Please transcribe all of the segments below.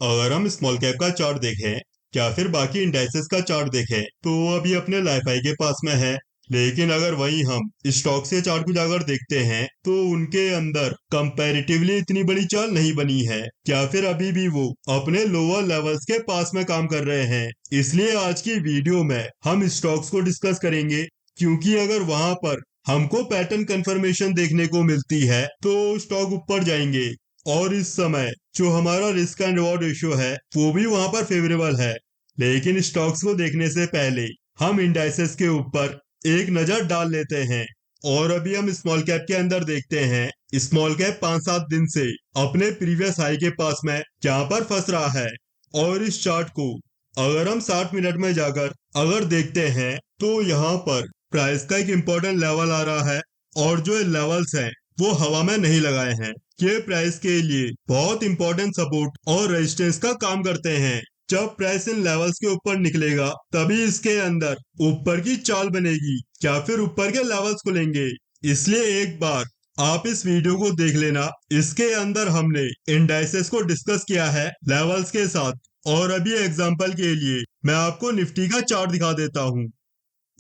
अगर हम small cap का चार्ट देखें या फिर बाकी इंडाइसेस का चार्ट देखें तो वो अभी अपने लाइफ हाई के पास में है। लेकिन अगर वही हम स्टॉक से चार्ट को जाकर देखते हैं तो उनके अंदर कंपैरेटिवली इतनी बड़ी चाल नहीं बनी है, या फिर अभी भी वो अपने लोअर लेवल्स के पास में काम कर रहे हैं। इसलिए आज की वीडियो में हम स्टॉक्स को डिस्कस करेंगे, क्योंकि अगर वहां पर हमको पैटर्न कंफर्मेशन देखने को मिलती है तो स्टॉक ऊपर जाएंगे। और इस समय जो हमारा रिस्क एंड रिवॉर्ड रेशियो है वो भी वहां पर फेवरेबल है। लेकिन स्टॉक्स को देखने से पहले हम इंडाइसेस के ऊपर एक नजर डाल लेते हैं। और अभी हम स्मॉल कैप के अंदर देखते हैं, स्मॉल कैप 5-7 दिन से अपने प्रीवियस हाई के पास में यहाँ पर फंस रहा है। और इस चार्ट को अगर हम 60 मिनट में जाकर अगर देखते हैं तो यहाँ पर प्राइस का एक इम्पोर्टेंट लेवल आ रहा है। और जो लेवल्स हैं वो हवा में नहीं लगाए हैं, ये प्राइस के लिए बहुत इंपॉर्टेंट सपोर्ट और रेजिस्टेंस का काम करते हैं। जब प्राइस इन लेवल्स के ऊपर निकलेगा तभी इसके अंदर ऊपर की चाल बनेगी या फिर ऊपर के लेवल्स खुलेंगे। इसलिए एक बार आप इस वीडियो को देख लेना। इसके अंदर हमने इंडाइसेस को डिस्कस किया है लेवल्स के साथ। और अभी एग्जांपल के लिए मैं आपको निफ्टी का चार्ट दिखा देता हूँ।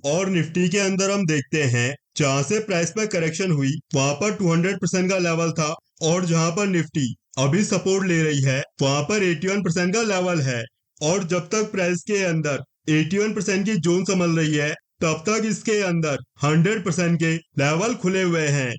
और निफ्टी के अंदर हम देखते हैं जहां से प्राइस में करेक्शन हुई वहां पर 200% का लेवल था। और जहां पर निफ्टी अभी सपोर्ट ले रही है वहां पर 81% का लेवल है। और जब तक प्राइस के अंदर 81% की जोन संभल रही है तब तक इसके अंदर 100% के लेवल खुले हुए हैं।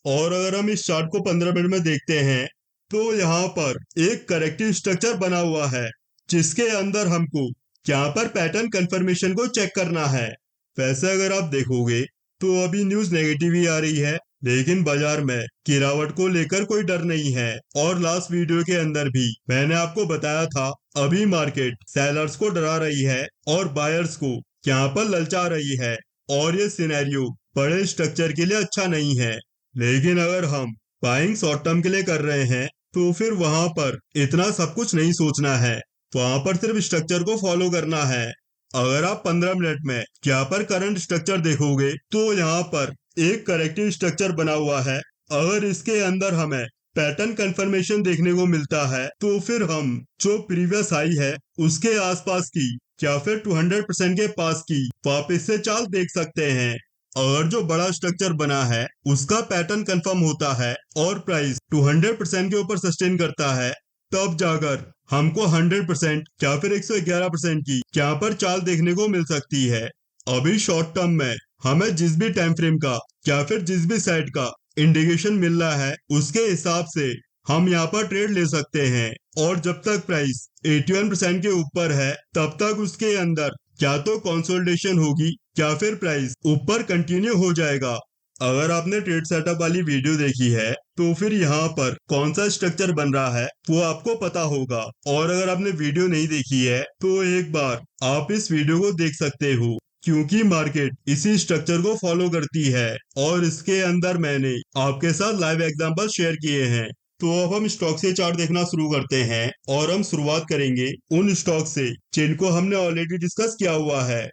और अगर हम इस चार्ट को 15 मिनट में देखते हैं तो यहाँ पर एक करेक्टिव स्ट्रक्चर बना हुआ है, जिसके अंदर हमको यहाँ पर पैटर्न कंफर्मेशन को चेक करना है। वैसे अगर आप देखोगे तो अभी न्यूज नेगेटिव ही आ रही है, लेकिन बाजार में गिरावट को लेकर कोई डर नहीं है। और लास्ट वीडियो के अंदर भी मैंने आपको बताया था, अभी मार्केट सेलर्स को डरा रही है और बायर्स को यहाँ पर ललचा रही है। और ये सिनेरियो बड़े स्ट्रक्चर के लिए अच्छा नहीं है। लेकिन अगर हम बाइंग शॉर्ट टर्म के लिए कर रहे हैं तो फिर वहां पर इतना सब कुछ नहीं सोचना है, वहां पर सिर्फ स्ट्रक्चर को फॉलो करना है। अगर आप 15 मिनट में यहाँ पर करंट स्ट्रक्चर देखोगे तो यहाँ पर एक करेक्टिव स्ट्रक्चर बना हुआ है। अगर इसके अंदर हमें पैटर्न कंफर्मेशन देखने को मिलता है तो फिर हम जो प्रीवियस हाई है उसके आसपास की या फिर 200% के पास की वापस से चाल देख सकते हैं। अगर जो बड़ा स्ट्रक्चर बना है उसका पैटर्न कंफर्म होता है और प्राइस 200% के ऊपर सस्टेन करता है, तब जाकर हमको 100% या फिर 111% की यहाँ पर चाल देखने को मिल सकती है। अभी शॉर्ट टर्म में हमें जिस भी टाइम फ्रेम का या फिर जिस भी साइड का इंडिकेशन मिल रहा है उसके हिसाब से हम यहाँ पर ट्रेड ले सकते हैं। और जब तक प्राइस 81% के ऊपर है तब तक उसके अंदर या तो कंसोलिडेशन होगी या फिर प्राइस ऊपर कंटिन्यू हो जाएगा। अगर आपने ट्रेड सेटअप वाली वीडियो देखी है तो फिर यहाँ पर कौन सा स्ट्रक्चर बन रहा है वो आपको पता होगा। और अगर आपने वीडियो नहीं देखी है तो एक बार आप इस वीडियो को देख सकते हो, क्योंकि मार्केट इसी स्ट्रक्चर को फॉलो करती है। और इसके अंदर मैंने आपके साथ लाइव एग्जांपल शेयर किए हैं। तो अब हम स्टॉक से चार्ट देखना शुरू करते हैं और हम शुरुआत करेंगे उन स्टॉक से जिनको हमने ऑलरेडी डिस्कस किया हुआ है।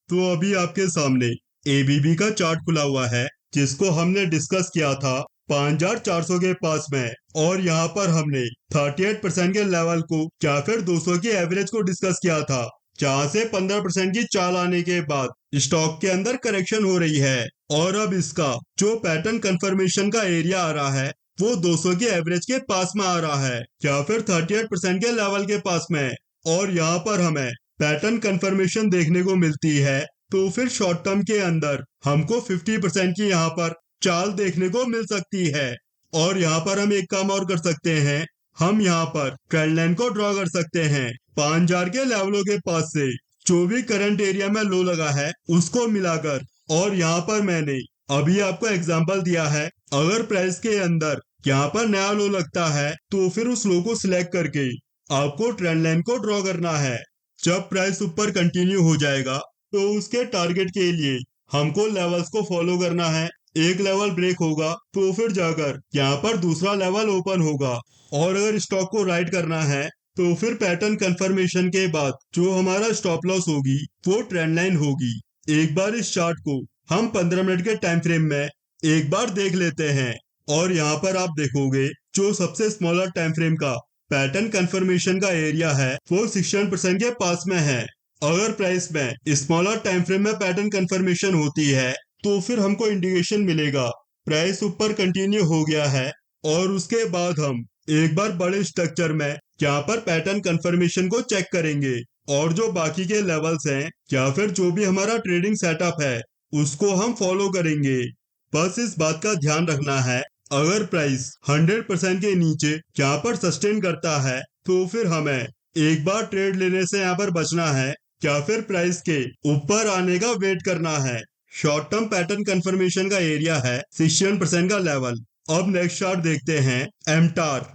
तो अभी आपके सामने एबीबी का चार्ट खुला हुआ है, जिसको हमने डिस्कस किया था 5400 के पास में। और यहाँ पर हमने 38% के लेवल को या फिर 200 की एवरेज को डिस्कस किया था, जहां से 15% की चाल आने के बाद स्टॉक के अंदर करेक्शन हो रही है। और अब इसका जो पैटर्न कंफर्मेशन का एरिया आ रहा है वो 200 की एवरेज के पास में आ रहा है या फिर 38% के लेवल के पास में। और यहाँ पर हमें पैटर्न कंफर्मेशन देखने को मिलती है तो फिर शॉर्ट टर्म के अंदर हमको 50% की यहाँ पर चाल देखने को मिल सकती है। और यहाँ पर हम एक काम और कर सकते हैं, हम यहाँ पर ट्रेंड लाइन को ड्रॉ कर सकते हैं 5000 के लेवलों के पास से जो भी करंट एरिया में लो लगा है उसको मिलाकर। और यहाँ पर मैंने अभी आपको एग्जांपल दिया है, अगर प्राइस के अंदर यहाँ पर नया लो लगता है तो फिर उस लो को सिलेक्ट करके आपको ट्रेंड लाइन को ड्रॉ करना है। जब प्राइस ऊपर कंटिन्यू हो जाएगा तो उसके टारगेट के लिए हमको लेवल्स को फॉलो करना है। एक लेवल ब्रेक होगा तो फिर जाकर यहाँ पर दूसरा लेवल ओपन होगा। और अगर स्टॉक को राइट करना है तो फिर पैटर्न कंफर्मेशन के बाद जो हमारा स्टॉप लॉस होगी वो ट्रेंड लाइन होगी। एक बार इस चार्ट को हम 15 मिनट के टाइम फ्रेम में एक बार देख लेते हैं। और यहाँ पर आप देखोगे जो सबसे स्मॉलर टाइम फ्रेम का पैटर्न कंफर्मेशन का एरिया है वो 61% के पास में है। अगर प्राइस में स्मॉलर टाइम फ्रेम में पैटर्न कंफर्मेशन होती है तो फिर हमको इंडिकेशन मिलेगा प्राइस ऊपर कंटिन्यू हो गया है, और उसके बाद हम एक बार बड़े स्ट्रक्चर में यहाँ पर पैटर्न कंफर्मेशन को चेक करेंगे, और जो बाकी के लेवल्स हैं या फिर जो भी हमारा ट्रेडिंग सेटअप है उसको हम फॉलो करेंगे। बस इस बात का ध्यान रखना है, अगर प्राइस 100% के नीचे यहाँ पर सस्टेन करता है तो फिर हमें एक बार ट्रेड लेने से यहाँ पर बचना है, या फिर प्राइस के ऊपर आने का वेट करना है। शॉर्ट टर्म पैटर्न कंफर्मेशन का एरिया है 61% का लेवल। अब नेक्स्ट चार्ट देखते हैं एमटार।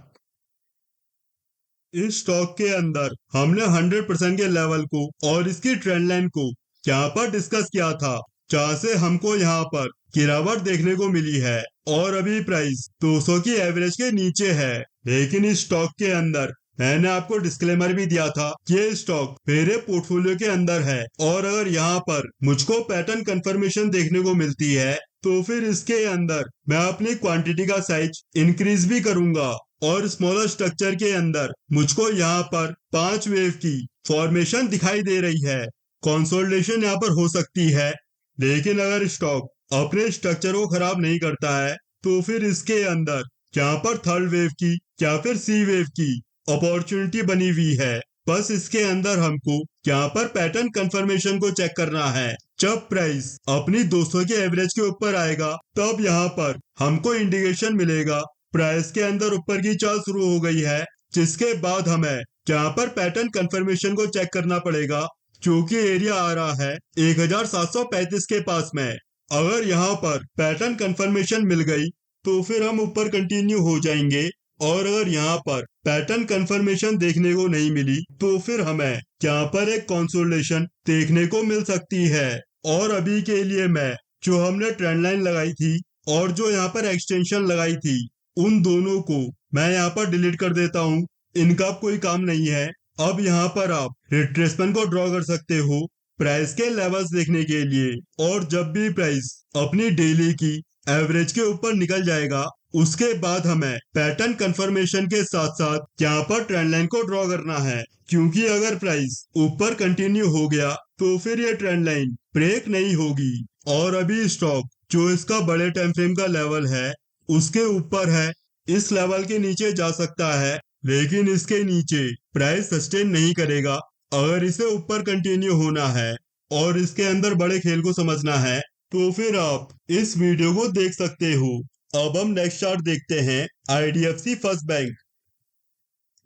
इस स्टॉक के अंदर हमने 100% के लेवल को और इसकी ट्रेंड लाइन को यहाँ पर डिस्कस किया था, जहाँ से हमको यहाँ पर गिरावट देखने को मिली है और अभी प्राइस 200 की एवरेज के नीचे है। लेकिन इस स्टॉक के अंदर मैंने आपको डिस्क्लेमर भी दिया था कि ये स्टॉक मेरे पोर्टफोलियो के अंदर है, और अगर यहाँ पर मुझको पैटर्न कंफर्मेशन देखने को मिलती है तो फिर इसके अंदर मैं अपनी क्वांटिटी का साइज इंक्रीज भी करूंगा, और स्मॉलर स्ट्रक्चर के अंदर मुझको यहाँ पर 5 वेव की फॉर्मेशन दिखाई दे रही है। कंसोलिडेशन यहाँ पर हो सकती है, लेकिन अगर स्टॉक अपने स्ट्रक्चर को खराब नहीं करता है तो फिर इसके अंदर यहाँ पर थर्ड वेव की या फिर सी वेव की अपॉर्चुनिटी बनी हुई है। बस इसके अंदर हमको यहाँ पर पैटर्न कंफर्मेशन को चेक करना है। जब प्राइस अपनी 200 के एवरेज के ऊपर आएगा तब यहाँ पर हमको इंडिकेशन मिलेगा प्राइस के अंदर ऊपर की चाल शुरू हो गई है, जिसके बाद हमें यहाँ पर पैटर्न कंफर्मेशन को चेक करना पड़ेगा, जो कि एरिया आ रहा है 1735 के पास में। अगर यहाँ पर पैटर्न कंफर्मेशन मिल गई तो फिर हम ऊपर कंटिन्यू हो जाएंगे, और अगर यहाँ पर पैटर्न कंफर्मेशन देखने को नहीं मिली तो फिर हमें यहाँ पर एक कंसोलिडेशन देखने को मिल सकती है। और अभी के लिए मैं जो हमने ट्रेंड लाइन लगाई थी और जो यहाँ पर एक्सटेंशन लगाई थी उन दोनों को मैं यहाँ पर डिलीट कर देता हूँ, इनका कोई काम नहीं है। अब यहाँ पर आप रिट्रेसमेंट को ड्रॉ कर सकते हो प्राइस के लेवल्स देखने के लिए, और जब भी प्राइस अपनी डेली की एवरेज के ऊपर निकल जाएगा उसके बाद हमें पैटर्न कंफर्मेशन के साथ साथ यहाँ पर ट्रेंड लाइन को ड्रॉ करना है, क्योंकि अगर प्राइस ऊपर कंटिन्यू हो गया तो फिर ये ट्रेंड लाइन ब्रेक नहीं होगी। और अभी स्टॉक जो इसका बड़े टाइम फ्रेम का लेवल है उसके ऊपर है, इस लेवल के नीचे जा सकता है, लेकिन इसके नीचे प्राइस सस्टेन नहीं करेगा। अगर इसे ऊपर कंटिन्यू होना है और इसके अंदर बड़े खेल को समझना है तो फिर आप इस वीडियो को देख सकते हो। अब हम नेक्स्ट चार्ट देखते हैं आईडीएफसी फर्स्ट बैंक।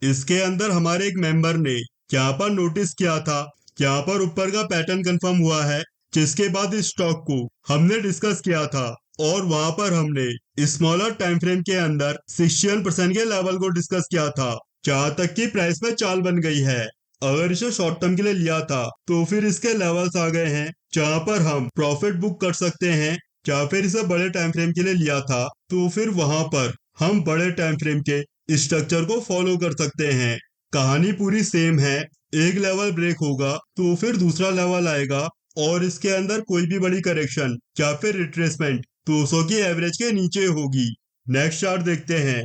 इसके अंदर हमारे एक मेंबर ने यहाँ पर नोटिस किया था, यहाँ पर ऊपर का पैटर्न कंफर्म हुआ है, जिसके बाद इस स्टॉक को हमने डिस्कस किया था और वहां पर हमने स्मॉलर टाइम फ्रेम के अंदर 61% के लेवल को डिस्कस किया था, जहां तक कि प्राइस में चाल बन गई है। अगर इसे शॉर्ट टर्म के लिए लिया था तो फिर इसके लेवल्स आ गए हैं जहां पर हम प्रॉफिट बुक कर सकते हैं, या फिर इसे बड़े टाइम फ्रेम के लिए लिया था तो फिर वहां पर हम बड़े टाइम फ्रेम के स्ट्रक्चर को फॉलो कर सकते हैं। कहानी पूरी सेम है, एक लेवल ब्रेक होगा तो फिर दूसरा लेवल आएगा, और इसके अंदर कोई भी बड़ी करेक्शन या फिर रिट्रेसमेंट 200 की एवरेज के नीचे होगी। नेक्स्ट चार्ट देखते हैं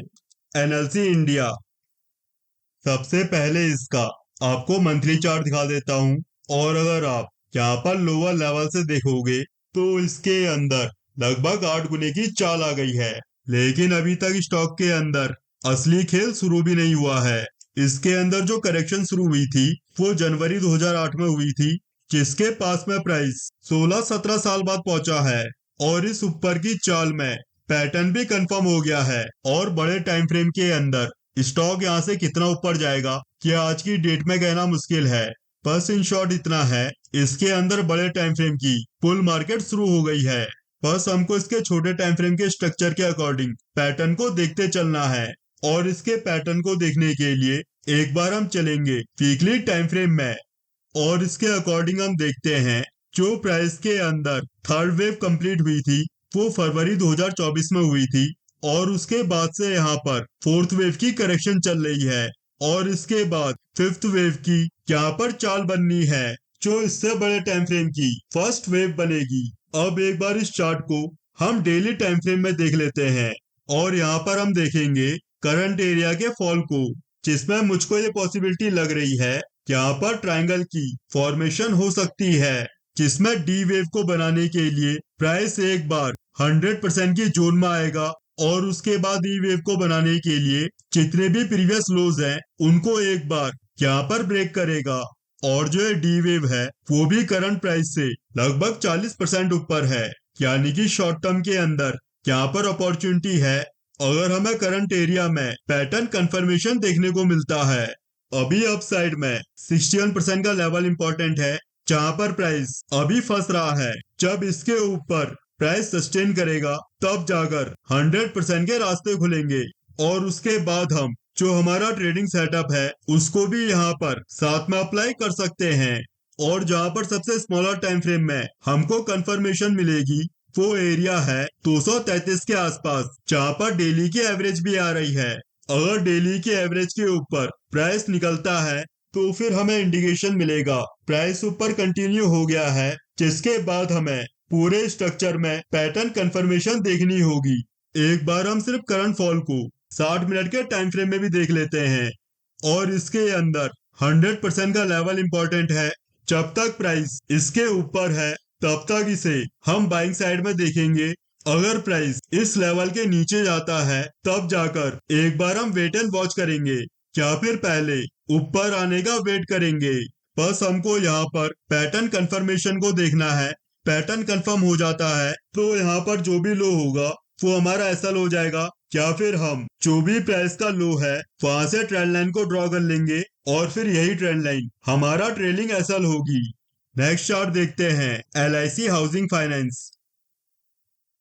एनएलसी इंडिया। सबसे पहले इसका आपको मंथली चार्ट दिखा देता हूं, और अगर आप यहाँ पर लोअर लेवल से देखोगे तो इसके अंदर लगभग 8 गुने की चाल आ गई है, लेकिन अभी तक स्टॉक के अंदर असली खेल शुरू भी नहीं हुआ है। इसके अंदर जो करेक्शन शुरू हुई थी वो जनवरी 2008 में हुई थी, जिसके पास में प्राइस 16-17 साल बाद पहुंचा है, और इस ऊपर की चाल में पैटर्न भी कंफर्म हो गया है। और बड़े टाइम फ्रेम के अंदर स्टॉक यहाँ से कितना ऊपर जाएगा कि आज की डेट में कहना मुश्किल है। बस इन शॉर्ट इतना है, इसके अंदर बड़े टाइम फ्रेम की बुल मार्केट शुरू हो गई है। बस हमको इसके छोटे टाइम फ्रेम के स्ट्रक्चर के अकॉर्डिंग पैटर्न को देखते चलना है, और इसके पैटर्न को देखने के लिए एक बार हम चलेंगे वीकली टाइम फ्रेम में, और इसके अकॉर्डिंग हम देखते हैं जो प्राइस के अंदर थर्ड वेव कंप्लीट हुई थी वो फरवरी 2024 में हुई थी, और उसके बाद से यहाँ पर फोर्थ वेव की करेक्शन चल रही है, और इसके बाद फिफ्थ वेव की यहाँ पर चाल बननी है, जो इससे बड़े टाइम फ्रेम की फर्स्ट वेव बनेगी। अब एक बार इस चार्ट को हम डेली टाइम फ्रेम में देख लेते हैं, और यहाँ पर हम देखेंगे करंट एरिया के फॉल को, जिसमें मुझको ये पॉसिबिलिटी लग रही है, यहाँ पर ट्रायंगल की फॉर्मेशन हो सकती है, जिसमें डी वेव को बनाने के लिए प्राइस एक बार 100% की जोन में आएगा और उसके बाद ई वेव को बनाने के लिए जितने भी प्रीवियस लोज हैं उनको एक बार यहाँ पर ब्रेक करेगा। और जो ये डी वेव है वो भी करंट प्राइस से लगभग 40% ऊपर है, यानी कि शॉर्ट टर्म के अंदर यहाँ पर अपॉर्चुनिटी है अगर हमें करंट एरिया में पैटर्न कंफर्मेशन देखने को मिलता है। अभी अप साइड में 61% का लेवल इंपॉर्टेंट है, जहां पर प्राइस अभी फंस रहा है। जब इसके ऊपर प्राइस सस्टेन करेगा तब जाकर 100% के रास्ते खुलेंगे और उसके बाद हम जो हमारा ट्रेडिंग सेटअप है उसको भी यहाँ पर साथ में अप्लाई कर सकते हैं। और जहां पर सबसे स्मॉलर टाइम फ्रेम में हमको कंफर्मेशन मिलेगी वो एरिया है 233 के आसपास, जहां पर डेली की एवरेज भी आ रही है। अगर डेली के एवरेज के ऊपर प्राइस निकलता है तो फिर हमें इंडिकेशन मिलेगा प्राइस ऊपर कंटिन्यू हो गया है, जिसके बाद हमें पूरे स्ट्रक्चर में पैटर्न कंफर्मेशन देखनी होगी। एक बार हम सिर्फ करंट फॉल को 60 मिनट के टाइम फ्रेम में भी देख लेते हैं और इसके अंदर 100% का लेवल इंपॉर्टेंट है। जब तक प्राइस इसके ऊपर है तब तक इसे हम बाइंग साइड में देखेंगे। अगर प्राइस इस लेवल के नीचे जाता है तब जाकर एक बार हम वेट एंड वॉच करेंगे या फिर पहले ऊपर आने का वेट करेंगे। बस हमको यहाँ पर पैटर्न कंफर्मेशन को देखना है। पैटर्न कंफर्म हो जाता है तो यहाँ पर जो भी लो होगा वो हमारा एसएल हो जाएगा, या फिर हम जो भी प्राइस का लो है वहां से ट्रेंड लाइन को ड्रॉ कर लेंगे और फिर यही ट्रेंड लाइन हमारा ट्रेलिंग एसएल होगी। नेक्स्ट चार्ट देखते हैं LIC हाउसिंग फाइनेंस।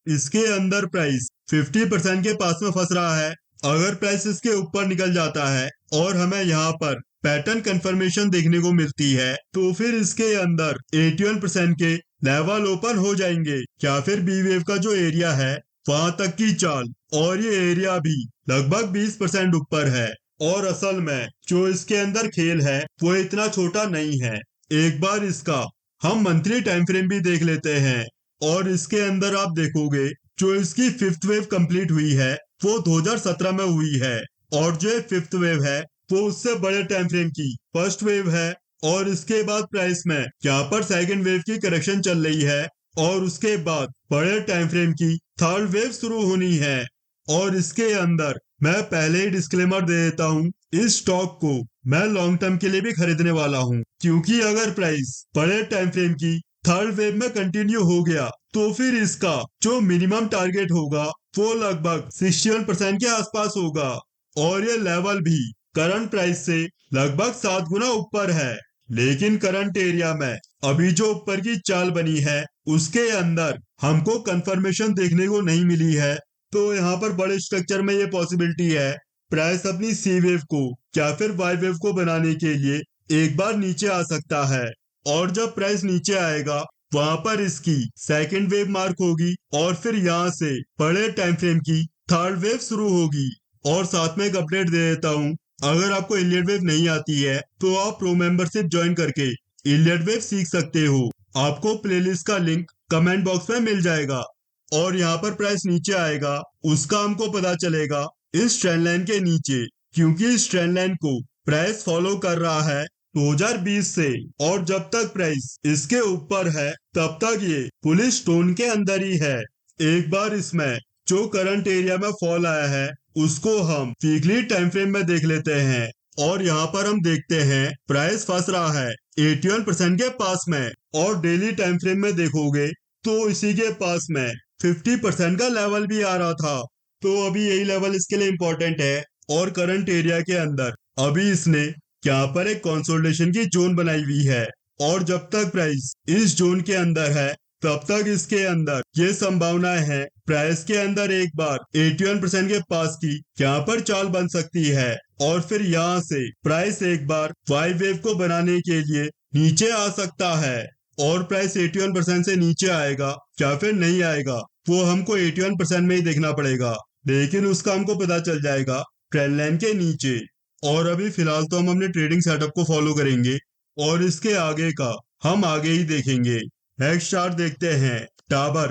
इसके अंदर प्राइस 50% के पास में फंस रहा है। अगर प्राइस इसके ऊपर निकल जाता है और हमें यहाँ पर पैटर्न कंफर्मेशन देखने को मिलती है तो फिर इसके अंदर 81% के लेवल ओपन हो जाएंगे, या फिर बी वेव का जो एरिया है वहां तक की चाल, और ये एरिया भी लगभग 20% ऊपर है। और असल में जो इसके अंदर खेल है वो इतना छोटा नहीं है। एक बार इसका हम मंथली टाइम फ्रेम भी देख लेते हैं और इसके अंदर आप देखोगे जो इसकी फिफ्थ वेव कंप्लीट हुई है वो 2017 में हुई है, और जो फिफ्थ वेव है वो उससे बड़े टाइम फ्रेम की फर्स्ट वेव है। और इसके बाद प्राइस में यहाँ पर सेकंड वेव की करेक्शन चल रही है और उसके बाद बड़े टाइम फ्रेम की थर्ड वेव शुरू होनी है। और इसके अंदर मैं पहले ही डिस्क्लेमर दे देता हूँ, इस स्टॉक को मैं लॉन्ग टर्म के लिए भी खरीदने वाला हूँ, क्योंकि अगर प्राइस बड़े टाइम फ्रेम की थर्ड वेव में कंटिन्यू हो गया तो फिर इसका जो मिनिमम टारगेट होगा वो लगभग 61% के आसपास होगा, और ये लेवल भी करंट प्राइस से लगभग 7 गुना ऊपर है। लेकिन करंट एरिया में अभी जो ऊपर की चाल बनी है उसके अंदर हमको कंफर्मेशन देखने को नहीं मिली है। तो यहाँ पर बड़े स्ट्रक्चर में ये पॉसिबिलिटी है प्राइस अपनी सी वेव को या फिर वाई वेव को बनाने के लिए एक बार नीचे आ सकता है, और जब प्राइस नीचे आएगा वहां पर इसकी सेकंड वेव मार्क होगी और फिर यहाँ से बड़े टाइम फ्रेम की थर्ड वेव शुरू होगी। और साथ में एक अपडेट दे देता हूँ, अगर आपको इलियट वेव नहीं आती है तो आप प्रो मेंबरशिप ज्वाइन करके इलियट वेव सीख सकते हो। आपको प्लेलिस्ट का लिंक कमेंट बॉक्स में मिल जाएगा। और यहाँ पर प्राइस नीचे आएगा उसका हमको पता चलेगा इस ट्रेंड लाइन के नीचे, क्योंकि इस ट्रेंड लाइन को प्राइस फॉलो कर रहा है 2020 से, और जब तक प्राइस इसके ऊपर है तब तक ये पुलिस स्टोन के अंदर ही है। एक बार इसमें जो करंट एरिया में फॉल आया है उसको हम वीकली टाइम फ्रेम में देख लेते हैं, और यहाँ पर हम देखते हैं प्राइस फंस रहा है 81% के पास में, और डेली टाइम फ्रेम में देखोगे तो इसी के पास में 50% का लेवल भी आ रहा था। तो अभी यही लेवल इसके लिए इंपॉर्टेंट है, और करंट एरिया के अंदर अभी इसने यहाँ पर एक कंसोलिडेशन की जोन बनाई हुई है, और जब तक प्राइस इस जोन के अंदर है तब तक इसके अंदर ये संभावनाएं हैं प्राइस के अंदर एक बार 81% के पास की यहाँ पर चाल बन सकती है, और फिर यहाँ से प्राइस एक बार वाई वेव को बनाने के लिए नीचे आ सकता है। और प्राइस 81% से नीचे आएगा या फिर नहीं आएगा वो हमको 81% में ही देखना पड़ेगा, लेकिन उसका हमको पता चल जाएगा ट्रेंड लाइन के नीचे। और अभी फिलहाल तो हम अपने ट्रेडिंग सेटअप को फॉलो करेंगे और इसके आगे का हम आगे ही देखेंगे। नेक्स्ट चार्ट देखते हैं डाबर।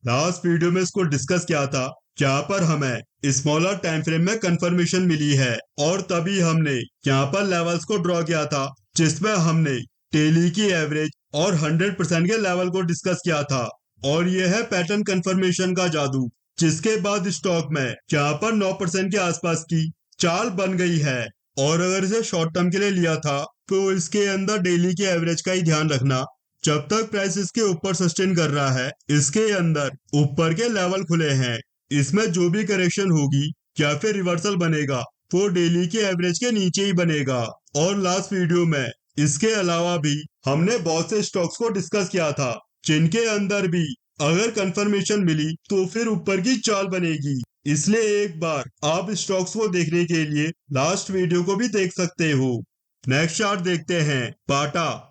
लास्ट वीडियो में इसको डिस्कस किया था यहाँ पर हमें स्मॉलर टाइम फ्रेम में कंफर्मेशन मिली है और तभी हमने यहाँ पर लेवल्स को ड्रॉ किया था, जिसमें हमने डेली की एवरेज और 100% के लेवल को डिस्कस किया था। और यह है पैटर्न कंफर्मेशन का जादू, जिसके बाद स्टॉक में यहाँ पर 9% के आसपास की चाल बन गई है। और अगर इसे शॉर्ट टर्म के लिए लिया था तो इसके अंदर डेली के एवरेज का ही ध्यान रखना। जब तक प्राइस इसके ऊपर सस्टेन कर रहा है, इसके अंदर ऊपर के लेवल खुले हैं। इसमें जो भी करेक्शन होगी या फिर रिवर्सल बनेगा वो डेली के एवरेज के नीचे ही बनेगा। और लास्ट वीडियो में इसके अलावा भी हमने बहुत से स्टॉक्स को डिस्कस किया था, जिनके अंदर भी अगर कंफर्मेशन मिली तो फिर ऊपर की चाल बनेगी। इसलिए एक बार आप स्टॉक्स को देखने के लिए लास्ट वीडियो को भी देख सकते हो। नेक्स्ट चार्ट देखते हैं, बाटा।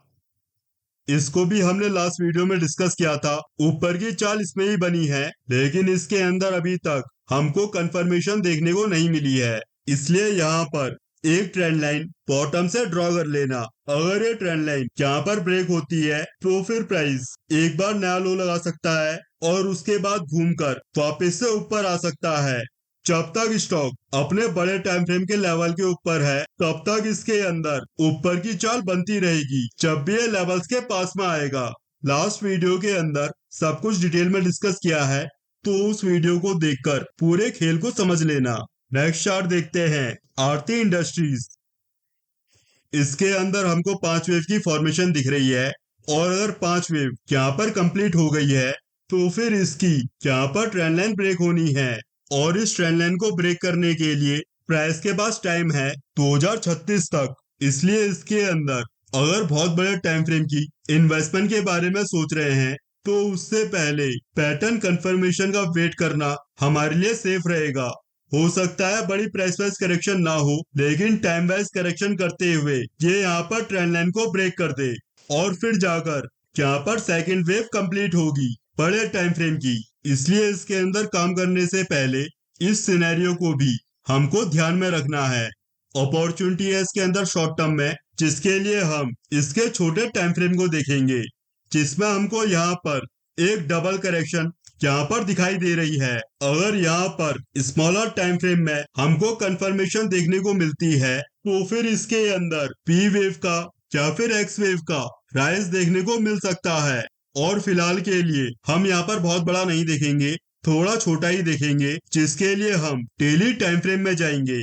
इसको भी हमने लास्ट वीडियो में डिस्कस किया था। ऊपर की चाल इसमें ही बनी है, लेकिन इसके अंदर अभी तक हमको कंफर्मेशन देखने को नहीं मिली है। इसलिए यहाँ पर एक ट्रेंड लाइन बॉटम से ड्रॉ कर लेना। अगर ये ट्रेंड लाइन यहाँ पर ब्रेक होती है तो फिर प्राइस एक बार नया लो लगा सकता है और उसके बाद घूमकर वापस से ऊपर आ सकता है। जब तक स्टॉक अपने बड़े टाइम फ्रेम के लेवल के ऊपर है, तब तक इसके अंदर ऊपर की चाल बनती रहेगी जब भी ये लेवल्स के पास में आएगा। लास्ट वीडियो के अंदर सब कुछ डिटेल में डिस्कस किया है, तो उस वीडियो को देखकर पूरे खेल को समझ लेना। नेक्स्ट चार्ट देखते हैं, आरती इंडस्ट्रीज। इसके अंदर हमको 5 वेव की फॉर्मेशन दिख रही है और अगर 5 वेव यहाँ पर कंप्लीट हो गई है तो फिर इसकी यहाँ पर ट्रेंड लाइन ब्रेक होनी है। और इस ट्रेंड लाइन को ब्रेक करने के लिए प्राइस के पास टाइम है 2036 तक। इसलिए इसके अंदर अगर बहुत बड़े टाइम फ्रेम की इन्वेस्टमेंट के बारे में सोच रहे हैं तो उससे पहले पैटर्न कंफर्मेशन का वेट करना हमारे लिए सेफ रहेगा। हो सकता है बड़ी प्राइस वाइज करेक्शन ना हो, लेकिन टाइम वाइज करेक्शन करते हुए ये यहाँ पर ट्रेंड लाइन को ब्रेक कर दे और फिर जाकर यहाँ पर सेकेंड वेव कंप्लीट होगी बड़े टाइम फ्रेम की। इसलिए इसके अंदर काम करने से पहले इस सिनेरियो को भी हमको ध्यान में रखना है। अपॉर्चुनिटी है इसके अंदर शॉर्ट टर्म में, जिसके लिए हम इसके छोटे टाइम फ्रेम को देखेंगे, जिसमें हमको यहाँ पर एक डबल करेक्शन यहाँ पर दिखाई दे रही है। अगर यहाँ पर स्मॉलर टाइम फ्रेम में हमको कंफर्मेशन देखने को मिलती है तो फिर इसके अंदर पी वेव का या फिर एक्स वेव का राइज देखने को मिल सकता है। और फिलहाल के लिए हम यहाँ पर बहुत बड़ा नहीं देखेंगे, थोड़ा छोटा ही देखेंगे, जिसके लिए हम डेली टाइम फ्रेम में जाएंगे।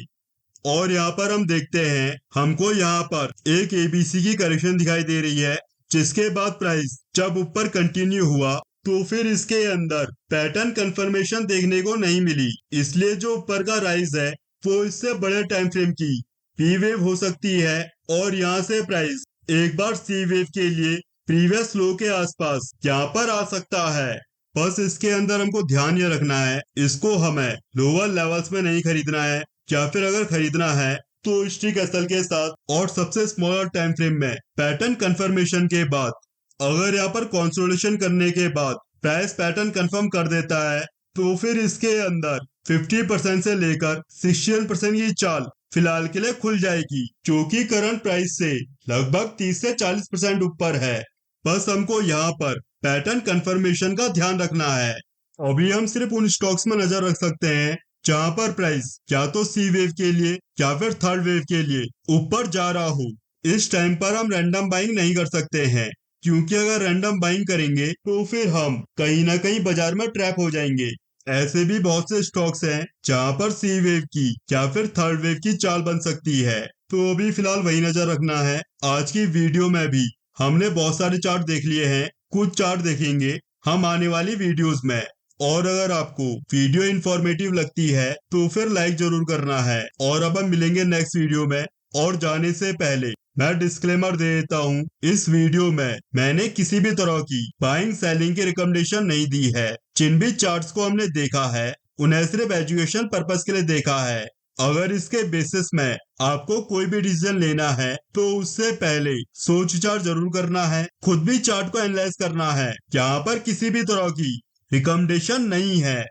और यहाँ पर हम देखते हैं हमको यहाँ पर एक एबीसी की करेक्शन दिखाई दे रही है, जिसके बाद प्राइस जब ऊपर कंटिन्यू हुआ तो फिर इसके अंदर पैटर्न कंफर्मेशन देखने को नहीं मिली। इसलिए जो ऊपर का राइज है वो इससे बड़े टाइम फ्रेम की पी वेव हो सकती है और यहाँ से प्राइस एक बार सी वेव के लिए प्रीवियस लो के आसपास यहाँ पर आ सकता है। बस इसके अंदर हमको ध्यान ये रखना है, इसको हमें लोअर लेवल्स में नहीं खरीदना है, या फिर अगर खरीदना है तो स्टिक एसएल के साथ और सबसे स्मॉलर टाइम फ्रेम में पैटर्न कंफर्मेशन के बाद। अगर यहाँ पर कंसोलिडेशन करने के बाद प्राइस पैटर्न कंफर्म कर देता है तो फिर इसके अंदर 50% से लेकर 61% की चाल फिलहाल के लिए खुल जाएगी, जो कि करंट प्राइस से लगभग 30 से 40% ऊपर है। बस हमको यहाँ पर पैटर्न कंफर्मेशन का ध्यान रखना है। अभी हम सिर्फ उन स्टॉक्स में नजर रख सकते हैं जहां पर प्राइस या तो सी वेव के लिए या फिर थर्ड वेव के लिए ऊपर जा रहा हो। इस टाइम पर हम रैंडम बाइंग नहीं कर सकते हैं, क्योंकि अगर रैंडम बाइंग करेंगे तो फिर हम कहीं ना कहीं बाजार में ट्रैप हो जाएंगे। ऐसे भी बहुत से स्टॉक्स हैं जहां पर सी वेव की या फिर थर्ड वेव की चाल बन सकती है। तो अभी फिलहाल वही नजर रखना है। आज की वीडियो में भी हमने बहुत सारे चार्ट देख लिए हैं, कुछ चार्ट देखेंगे हम आने वाली वीडियोस में। और अगर आपको वीडियो इंफॉर्मेटिव लगती है तो फिर लाइक जरूर करना है। और अब हम मिलेंगे नेक्स्ट वीडियो में। और जाने से पहले मैं डिस्क्लेमर दे देता हूँ, इस वीडियो में मैंने किसी भी तरह की बाइंग सेलिंग की रिकमेंडेशन नहीं दी है। जिन भी चार्ट्स को हमने देखा है उन्हें सिर्फ एजुकेशन पर्पस के लिए देखा है। अगर इसके बेसिस में आपको कोई भी डिसीजन लेना है तो उससे पहले सोच विचार जरूर करना है, खुद भी चार्ट को एनालाइज करना है। यहाँ पर किसी भी तरह की रिकमेंडेशन नहीं है।